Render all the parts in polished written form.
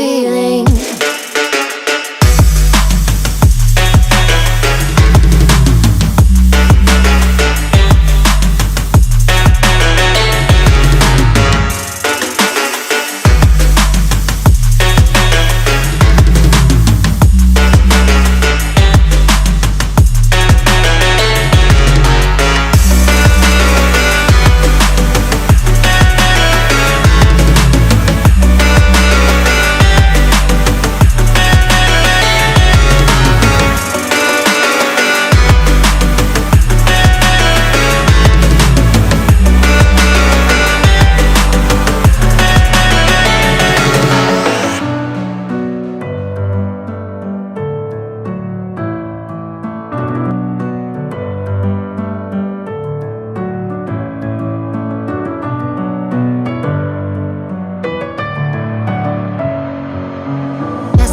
feeling.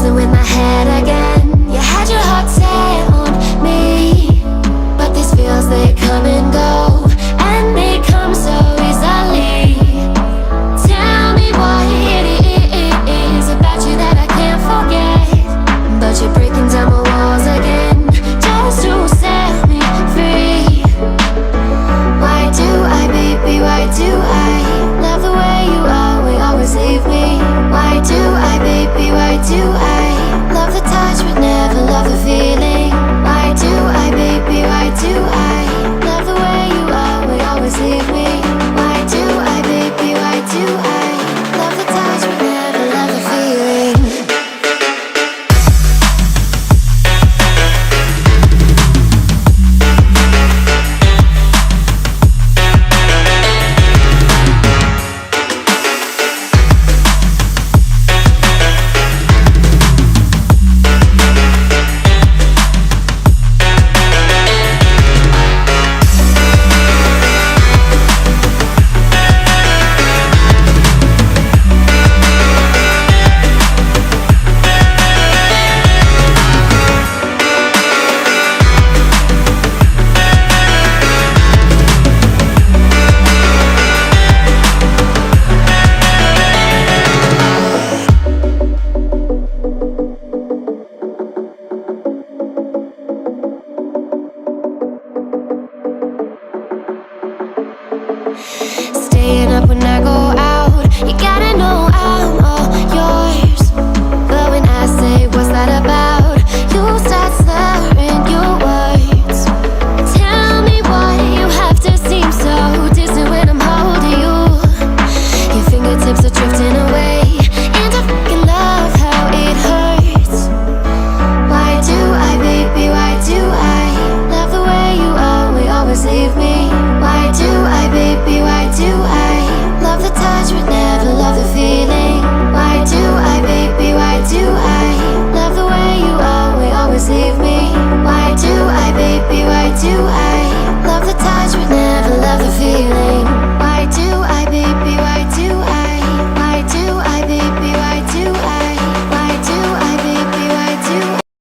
In my head again, you had your heart set on me, but these feels, they come and go, and they come so easily. Tell me what it is about you that I can't forget, but you're breaking down my walls again, just to set me free. Why do I, baby, why do I love the way you are, we always leave me? Why do I, baby, why do I love the touch but never love the feeling? Why do I, baby, why do I love the way you are, we always leave me? Why do I, baby, why do I love the touch but never love the feeling? Staying up when I go out, you gotta know I'm all yours. But when I say what's that about, you start slurring your words. Tell me why you have to seem so distant when I'm holding you. Your fingertips are drifting